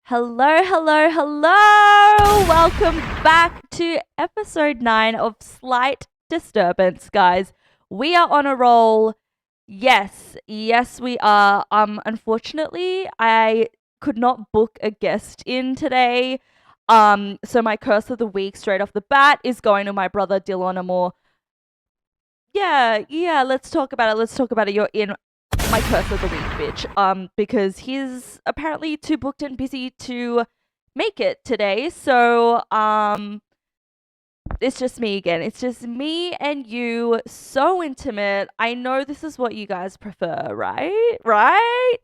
Hello, hello, hello! Welcome back to episode 9 of Slight Disturbance, guys. We are on a roll. Yes, we are. Unfortunately, I could not book a guest in today. So my curse of the week straight off the bat is going to my brother Dylan Amor. Yeah, let's talk about it. You're in my curse of the week, bitch. Because he's apparently too booked and busy to make it today. So, it's just me again. It's just me and you, so intimate. I know this is what you guys prefer, right? Right?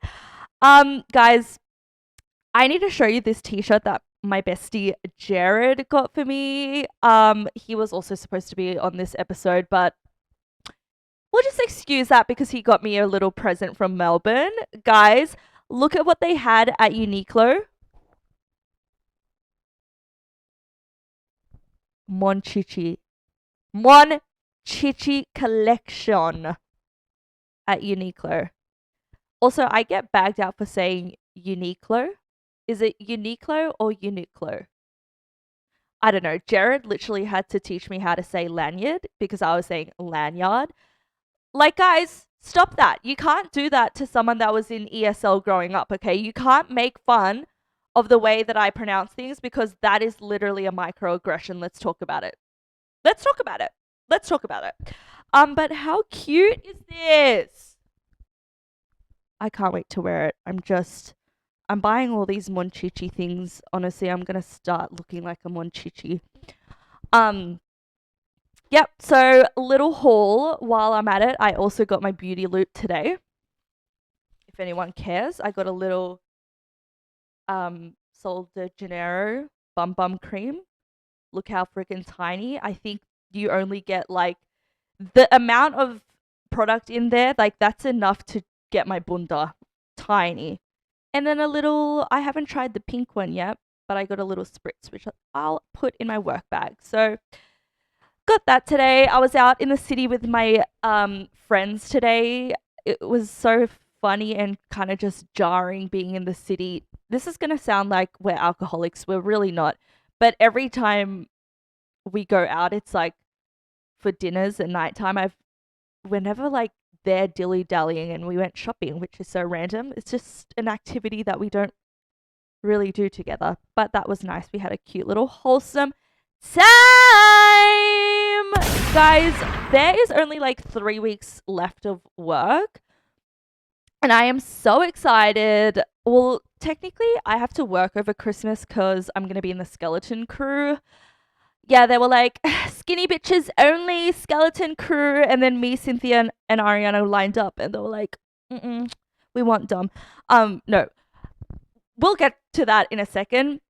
Guys, I need to show you this t-shirt that my bestie Jared got for me. He was also supposed to be on this episode, but we'll just excuse that because he got me a little present from Melbourne. Guys, look at what they had at Uniqlo. Monchichi collection at Uniqlo. Also, I get bagged out for saying Uniqlo. Is it Uniqlo or Uniqlo? I don't know. Jared literally had to teach me how to say lanyard because I was saying lanyard. Like, guys, stop that. You can't do that to someone that was in ESL growing up, okay? You can't make fun of the way that I pronounce things because that is literally a microaggression. Let's talk about it. But how cute is this? I can't wait to wear it. I'm buying all these Monchichi things. Honestly, I'm going to start looking like a Monchichi. Yep, so little haul while I'm at it. I also got my beauty loop today. If anyone cares, I got a little Sol de Janeiro bum cream. Look how freaking tiny. I think you only get like the amount of product in there, like that's enough to get my bunda tiny. And then a little, I haven't tried the pink one yet, but I got a little spritz, which I'll put in my work bag. So got that today. I was out in the city with my friends today. It was so funny and kind of just jarring being in the city. This is going to sound like we're alcoholics. We're really not. But every time we go out, it's like for dinners at nighttime. We're never like there dilly-dallying, and we went shopping, which is so random. It's just an activity that we don't really do together. But that was nice. We had a cute little wholesome time. Guys, there is only like 3 weeks left of work, and I am so excited. Well, technically I have to work over Christmas because I'm going to be in the skeleton crew. Yeah, they were like, skinny bitches only, skeleton crew, and then me, Cynthia, and Ariana lined up, and they were like, we want Dom. No, we'll get to that in a second.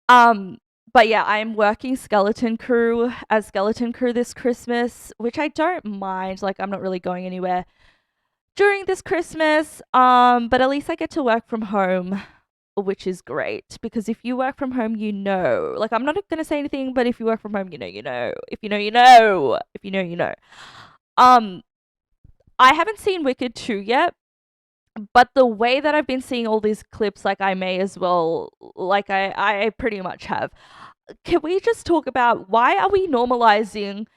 But yeah, I'm working skeleton crew this Christmas, which I don't mind. Like, I'm not really going anywhere during this Christmas. But at least I get to work from home, which is great, because if you work from home, you know. Like, I'm not going to say anything, but if you work from home, you know, you know. If you know, you know. If you know, you know. I haven't seen Wicked 2 yet, but the way that I've been seeing all these clips, like, I may as well, like, I pretty much have. Can we just talk about why are we normalizing?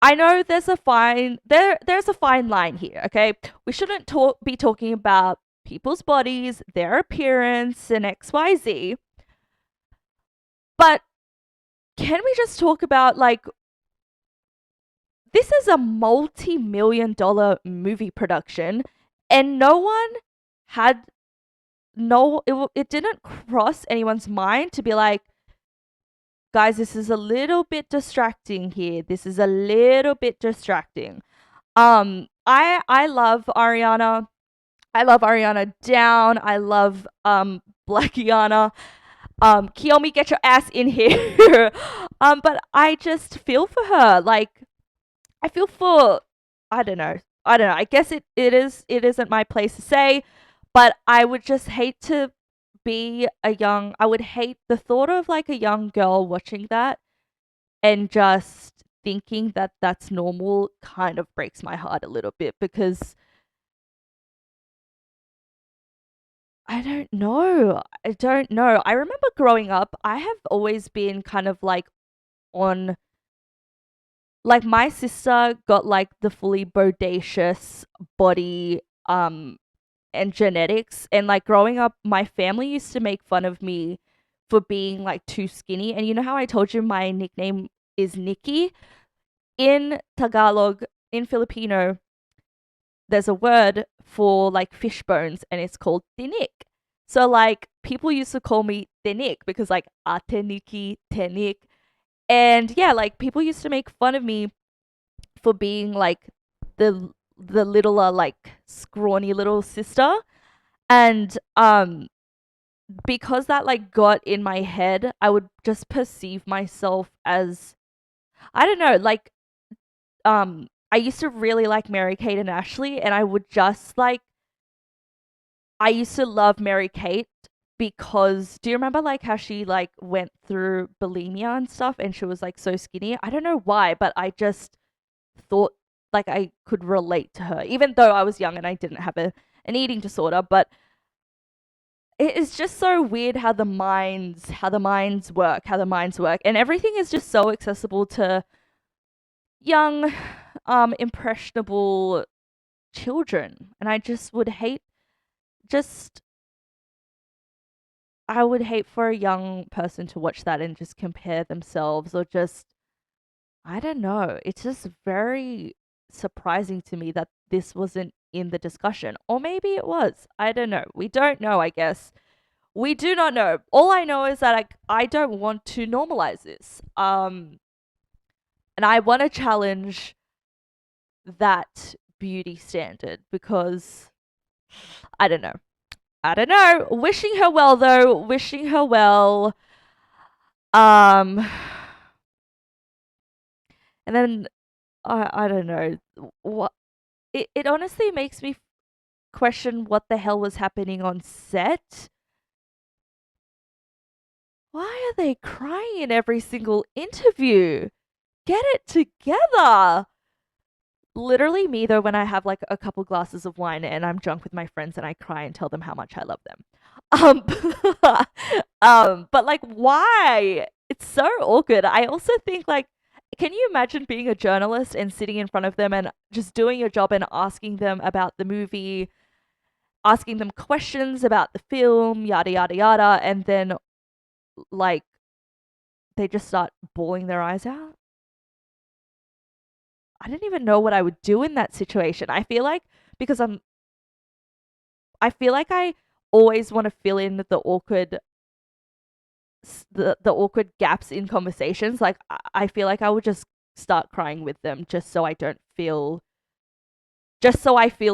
I know there's a fine line here, okay? We shouldn't be talking about people's bodies, their appearance, and XYZ. But can we just talk about, like, this is a multi-million-dollar movie production, and it didn't cross anyone's mind to be like, guys, this is a little bit distracting here. This is a little bit distracting. I love Ariana. I love Ariana down. I love Blackiana. Kiyomi, get your ass in here. But I just feel for her. Like, I feel for, I don't know. I guess it isn't my place to say, but I would just hate to I would hate the thought of like a young girl watching that and just thinking that that's normal kind of breaks my heart a little bit because I don't know. I don't know. I remember growing up, I have always been kind of like on, like, my sister got like the fully bodacious body and genetics, and like growing up my family used to make fun of me for being like too skinny. And you know how I told you my nickname is Nikki? In Tagalog, in Filipino, there's a word for like fish bones and it's called tinik. So like people used to call me tinik because like ate Nikki, tinik. And yeah, like people used to make fun of me for being like the littler, like scrawny little sister. And because that like got in my head, I would just perceive myself as, I don't know, like I used to really like Mary Kate and Ashley, and I would just like, I used to love Mary Kate because, do you remember like how she like went through bulimia and stuff and she was like so skinny? I don't know why, but I just thought like I could relate to her, even though I was young and I didn't have an eating disorder. But it is just so weird how the minds work, and everything is just so accessible to young, impressionable children. And I just would hate, just I would hate for a young person to watch that and just compare themselves, or just, I don't know. It's just very surprising to me that this wasn't in the discussion. Or maybe it was. I don't know. We don't know, I guess. We do not know. All I know is that I don't want to normalize this. And I want to challenge that beauty standard because I don't know. I don't know. Wishing her well though. Wishing her well. Um and then I don't know. What it honestly makes me question what the hell was happening on set. Why are they crying in every single interview? Get it together. Literally me though, when I have like a couple glasses of wine and I'm drunk with my friends and I cry and tell them how much I love them. Um but like, why? It's so awkward. I also think like, can you imagine being a journalist and sitting in front of them and just doing your job and asking them about the movie, asking them questions about the film, yada yada yada, and then like they just start bawling their eyes out? I didn't even know what I would do in that situation. I feel like, because I feel like I always want to fill in the awkward gaps in conversations. Like I feel like I would just start crying with them just so I feel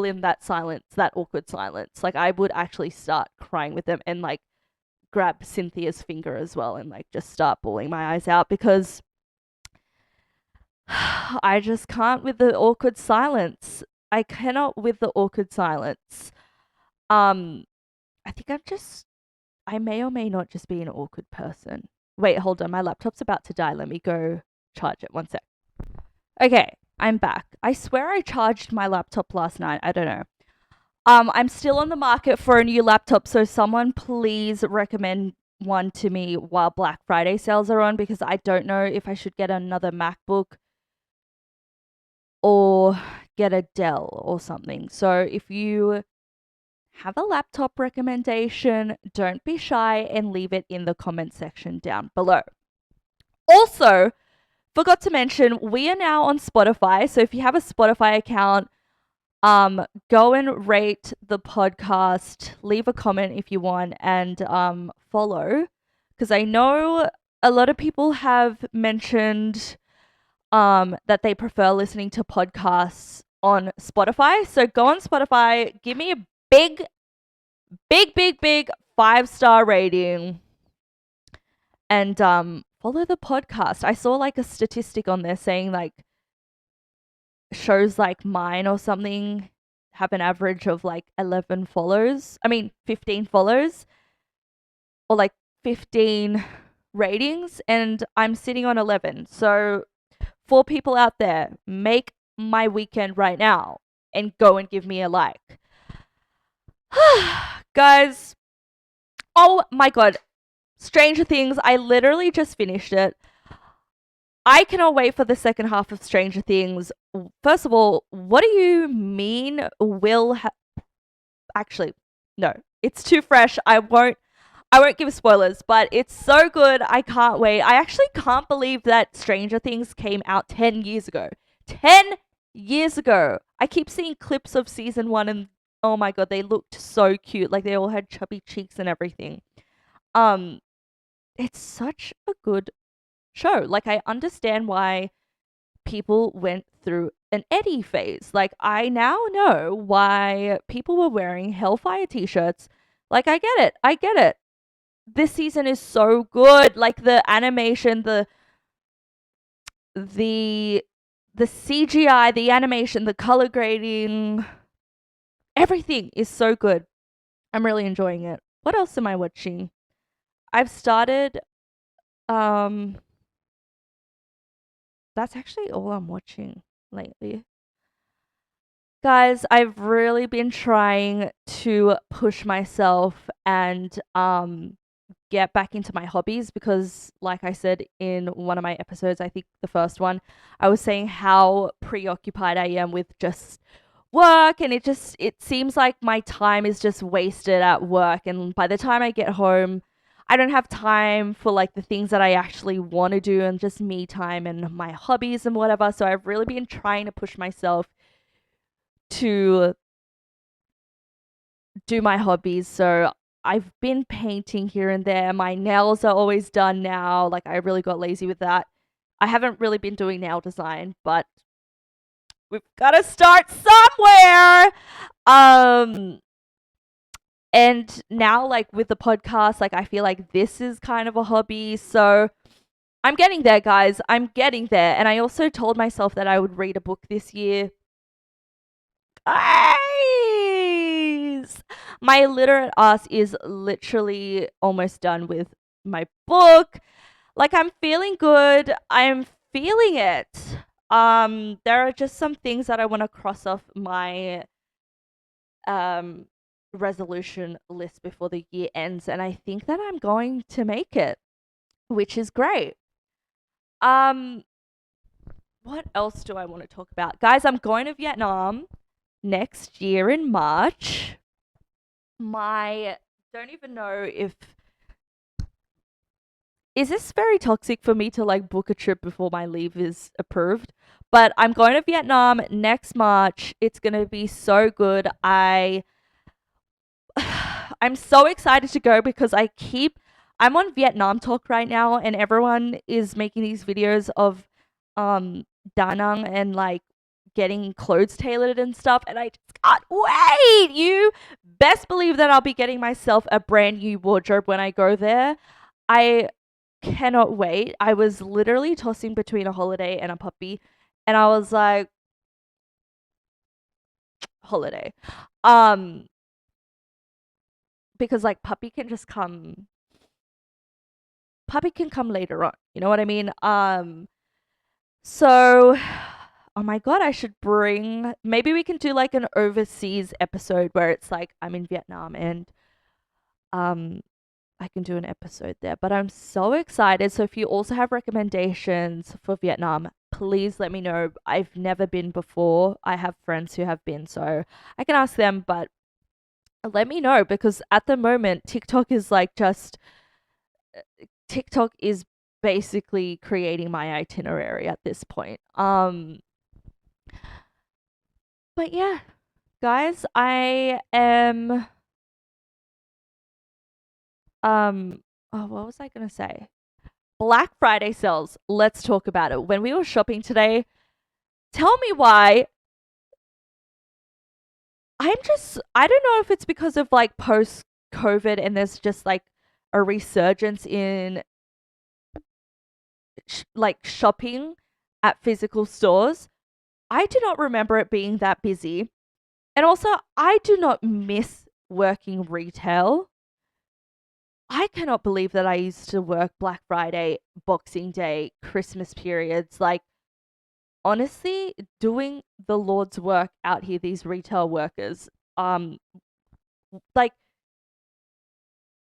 in that silence, that awkward silence. Like I would actually start crying with them and like grab Cynthia's finger as well and like just start bawling my eyes out because I just can't with the awkward silence. I cannot with the awkward silence. Um, I think I may or may not just be an awkward person. Wait, hold on. My laptop's about to die. Let me go charge it. One sec. Okay, I'm back. I swear I charged my laptop last night. I don't know. I'm still on the market for a new laptop, so someone please recommend one to me while Black Friday sales are on, because I don't know if I should get another MacBook or get a Dell or something. So if you have a laptop recommendation, don't be shy and leave it in the comment section down below. Also, forgot to mention, we are now on Spotify. So if you have a Spotify account, go and rate the podcast, leave a comment if you want, and follow, because I know a lot of people have mentioned that they prefer listening to podcasts on Spotify. So go on Spotify, give me a big, big, big, big 5-star rating, and follow the podcast. I saw like a statistic on there saying like shows like mine or something have an average of like 11 follows. I mean 15 follows, or like 15 ratings, and I'm sitting on 11. So for people out there, make my weekend right now and go and give me a like. Guys, oh my god, Stranger Things, I literally just finished it. I cannot wait for the second half of Stranger Things. First of all, what do you mean actually, no, it's too fresh. I won't give spoilers, but it's so good. I can't wait. I actually can't believe that Stranger Things came out 10 years ago. 10 years ago. I keep seeing clips of season 1 and oh my god, they looked so cute. Like they all had chubby cheeks and everything. Um it's such a good show. Like I understand why people went through an Eddie phase. Like I now know why people were wearing Hellfire t-shirts. Like I get it. I get it. This season is so good. Like the animation, the CGI, the animation, the color grading, everything is so good. I'm really enjoying it. What else am I watching? I've started that's actually all I'm watching lately. Guys, I've really been trying to push myself and get back into my hobbies because like I said in one of my episodes, I think the first one, I was saying how preoccupied I am with just work and it seems like my time is just wasted at work and by the time I get home, I don't have time for like the things that I actually want to do and just me time and my hobbies and whatever. So I've really been trying to push myself to do my hobbies. So I've been painting here and there. My nails are always done now. Like I really got lazy with that. I haven't really been doing nail design, but we've got to start somewhere. And now like with the podcast, like I feel like this is kind of a hobby. So I'm getting there, guys. I'm getting there. And I also told myself that I would read a book this year. Guys, my illiterate ass is literally almost done with my book. Like I'm feeling good. I'm feeling it. There are just some things that I want to cross off my resolution list before the year ends, and I think that I'm going to make it, which is great. Um, what else do I want to talk about? Guys, I'm going to Vietnam next year in March. Don't even know if is this very toxic for me to like book a trip before my leave is approved, but I'm going to Vietnam next March. It's going to be so good. I'm so excited to go because I'm on Vietnam Talk right now and everyone is making these videos of Da Nang and like getting clothes tailored and stuff and I just can't wait. You best believe that I'll be getting myself a brand new wardrobe when I go there. I cannot wait. I was literally tossing between a holiday and a puppy and I was like holiday. Because like puppy can come later on. You know what I mean? So oh my god, I should maybe we can do like an overseas episode where it's like I'm in Vietnam and I can do an episode there. But I'm so excited. So if you also have recommendations for Vietnam, please let me know. I've never been before. I have friends who have been, so I can ask them, but let me know because at the moment TikTok is basically creating my itinerary at this point. But yeah, guys, I am oh, what was I going to say? Black Friday sales. Let's talk about it. When we were shopping today, tell me why I don't know if it's because of like post COVID and there's just like a resurgence in like shopping at physical stores. I do not remember it being that busy. And also, I do not miss working retail. I cannot believe that I used to work Black Friday, Boxing Day, Christmas periods. Like, honestly doing the Lord's work out here, these retail workers. Like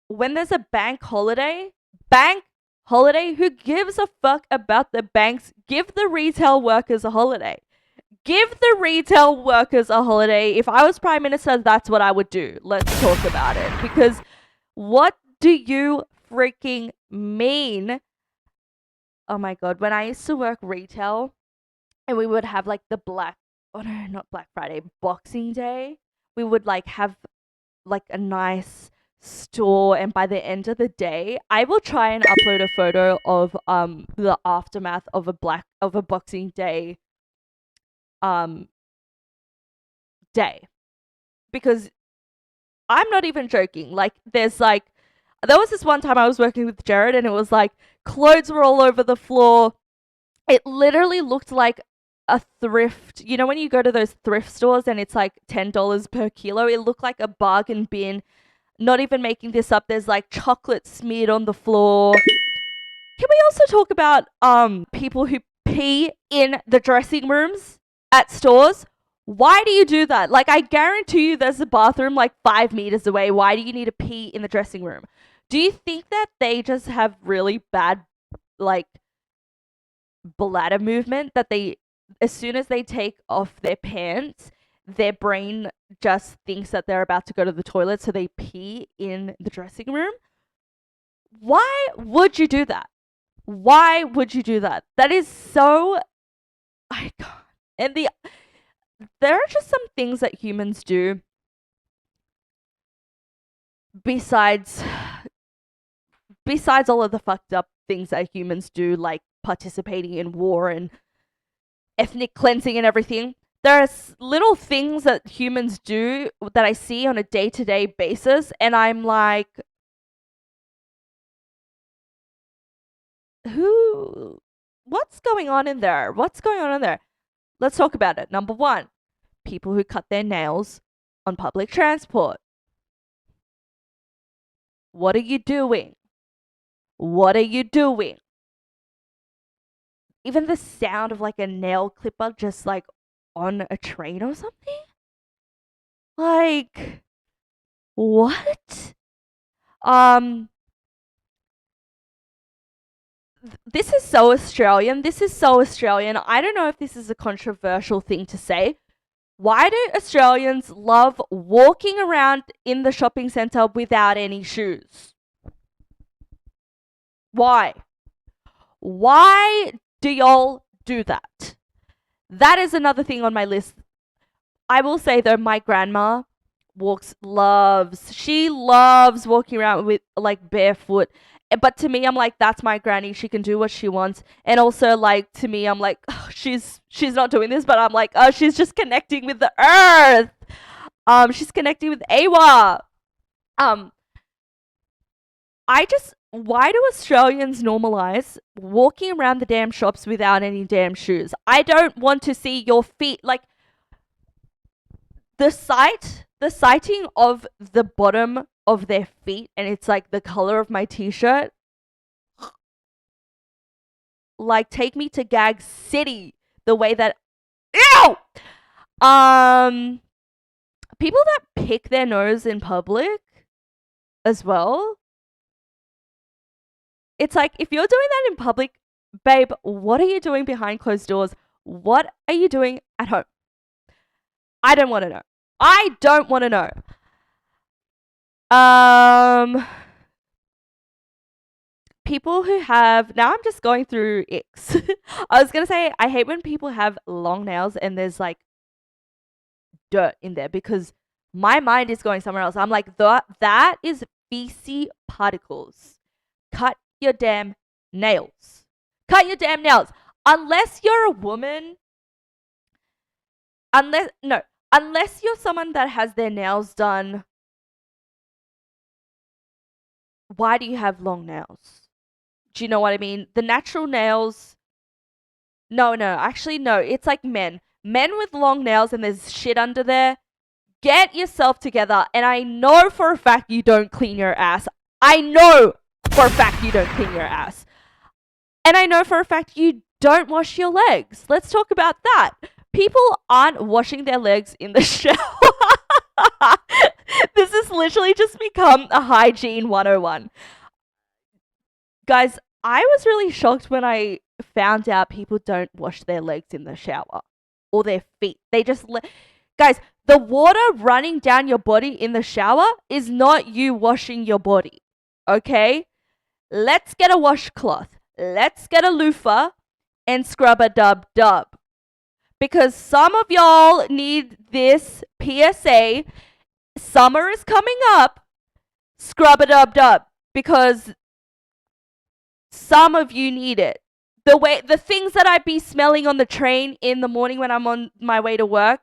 when there's a bank holiday, who gives a fuck about the banks? Give the retail workers a holiday. Give the retail workers a holiday. If I was Prime Minister, that's what I would do. Let's talk about it. Because what do you freaking mean? Oh my God. When I used to work retail and we would have like not Black Friday, Boxing Day, we would like have like a nice store, and by the end of the day I will try and upload a photo of the aftermath of a Boxing Day um day, because I'm not even joking. Like there was this one time I was working with Jared and it was like clothes were all over the floor. It literally looked like a thrift. You know when you go to those thrift stores and it's like $10 per kilo? It looked like a bargain bin. Not even making this up. There's like chocolate smeared on the floor. Can we also talk about people who pee in the dressing rooms at stores? Why do you do that? Like I guarantee you there's a bathroom like 5 meters away. Why do you need to pee in the dressing room? Do you think that they just have really bad like bladder movement, that they, as soon as they take off their pants, their brain just thinks that they're about to go to the toilet, so they pee in the dressing room? Why would you do that? Why would you do that? That is so, I can't. And there are just some things that humans do besides all of the fucked up things that humans do, like participating in war and ethnic cleansing and everything. There are little things that humans do that I see on a day-to-day basis, and I'm like, what's going on in there? What's going on in there? Let's talk about it. Number one, people who cut their nails on public transport. What are you doing? What are you doing? Even the sound of like a nail clipper just like on a train or something? Like, what? This is so Australian. This is so Australian. I don't know if this is a controversial thing to say. Why do Australians love walking around in the shopping centre without any shoes? Why? Why do y'all do that? That is another thing on my list. I will say though, my grandma she loves walking around with like barefoot. But to me, I'm like, that's my granny. She can do what she wants. And also, like, to me, I'm like, oh, she's not doing this, but I'm like, oh, she's just connecting with the earth. She's connecting with Awa. Why do Australians normalize walking around the damn shops without any damn shoes? I don't want to see your feet. Like, the sighting of the bottom of their feet, and it's like the color of my t-shirt. Like, take me to Gag City. The way that, ew! People that pick their nose in public as well. It's like, if you're doing that in public, babe, what are you doing behind closed doors? What are you doing at home? I don't want to know. I don't want to know. People who have, now I'm just going through icks. I was going to say, I hate when people have long nails and there's like dirt in there, because my mind is going somewhere else. I'm like, that is feces particles. Cut your damn nails. Cut your damn nails. Unless you're a woman, unless you're someone that has their nails done, why do you have long nails? Do you know what I mean? The natural nails. No, actually, no. It's like men. Men with long nails and there's shit under there. Get yourself together. And I know for a fact you don't clean your ass. I know for a fact you don't clean your ass. And I know for a fact you don't wash your legs. Let's talk about that. People aren't washing their legs in the shower. This has literally just become a hygiene 101. Guys, I was really shocked when I found out people don't wash their legs in the shower or their feet. They just guys, the water running down your body in the shower is not you washing your body. Okay? Let's get a washcloth. Let's get a loofah and scrub a dub. Because some of y'all need this PSA. Summer is coming up. Scrub a dub. Because some of you need it. The things that I'd be smelling on the train in the morning when I'm on my way to work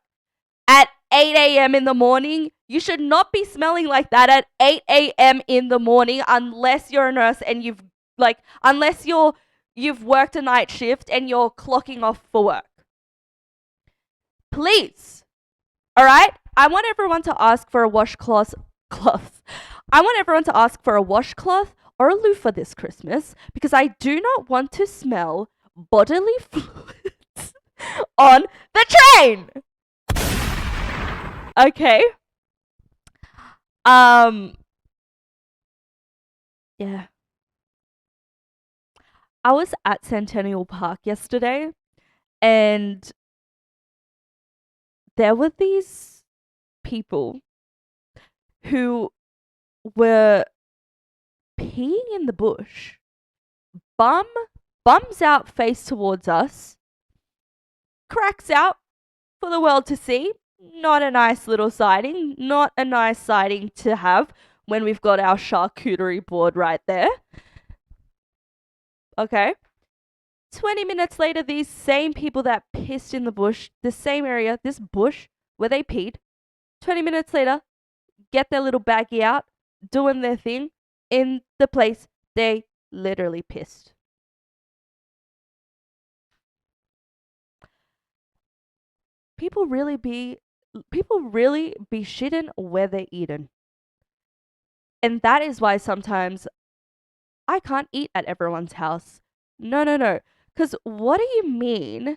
at 8 a.m. in the morning, you should not be smelling like that at 8 a.m. in the morning unless you're a nurse and you've worked a night shift and you're clocking off for work. Please. All right? I want everyone to ask for a washcloth. I want everyone to ask for a washcloth or a loofah this Christmas because I do not want to smell bodily fluids on the train. Okay. Yeah. I was at Centennial Park yesterday and there were these people who were peeing in the bush, bums out, face towards us, cracks out for the world to see. Not a nice little sighting. Not a nice sighting to have when we've got our charcuterie board right there. Okay. 20 minutes later, these same people that pissed in the bush, the same area, this bush where they peed, 20 minutes later, get their little baggie out, doing their thing in the place they literally pissed. People really be shitting where they're eating. And that is why sometimes I can't eat at everyone's house. No. Because what do you mean?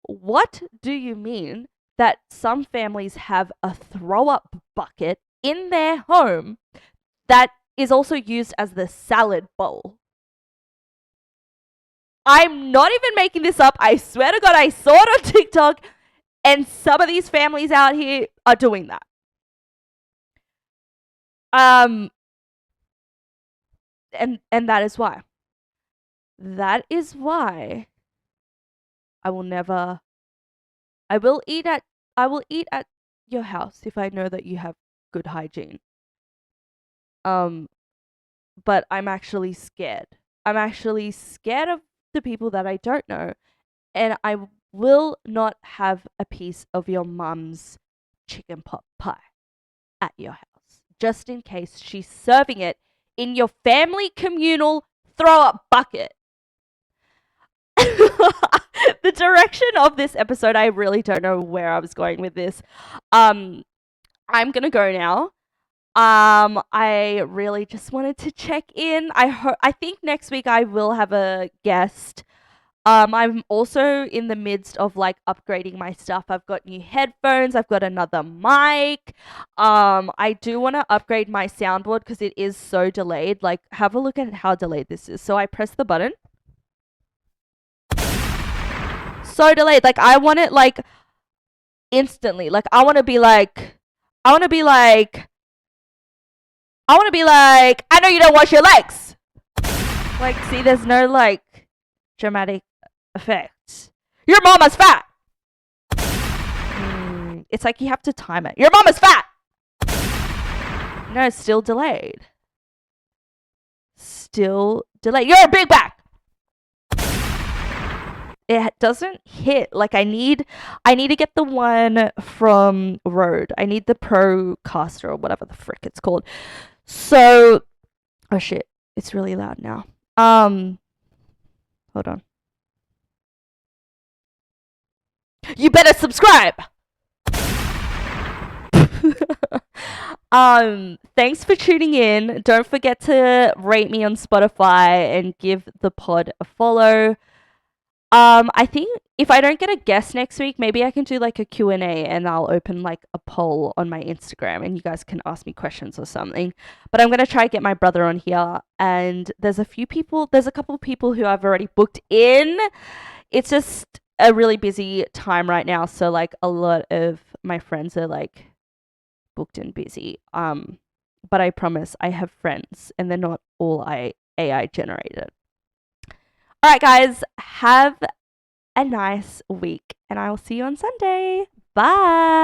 What do you mean that some families have a throw-up bucket in their home that is also used as the salad bowl? I'm not even making this up. I swear to God, I saw it on TikTok. And some of these families out here are doing that. And that is why. That is why I will eat at your house if I know that you have good hygiene. But I'm actually scared. I'm actually scared of the people that I don't know, and I will not have a piece of your mum's chicken pot pie at your house, just in case she's serving it in your family communal throw-up bucket. The direction of this episode, I really don't know where I was going with this. I'm gonna go now. I really just wanted to check in. I think next week I will have a guest. I'm also in the midst of like upgrading my stuff. I've got new headphones. I've got another mic. I do want to upgrade my soundboard because it is so delayed. Like, have a look at how delayed this is. So I press the button. So delayed. Like, I want it like instantly. Like, I want to be like, I know you don't wash your legs. Like, see, there's no like dramatic effects. Your mama's fat. It's like you have to time it. Your mama's fat. No, it's still delayed. Still delayed. You're a big back. It doesn't hit. Like I need to get the one from Rode. I need the Procaster or whatever the frick it's called. So, oh shit, it's really loud now. Hold on. You better subscribe. Thanks for tuning in. Don't forget to rate me on Spotify and give the pod a follow. I think if I don't get a guest next week, maybe I can do like a Q&A and I'll open like a poll on my Instagram and you guys can ask me questions or something. But I'm going to try to get my brother on here, and there's a couple of people who I've already booked in. It's just a really busy time right now, so like a lot of my friends are like booked and busy. But I promise I have friends and they're not all AI generated. All right, guys, have a nice week, and I will see you on Sunday. Bye.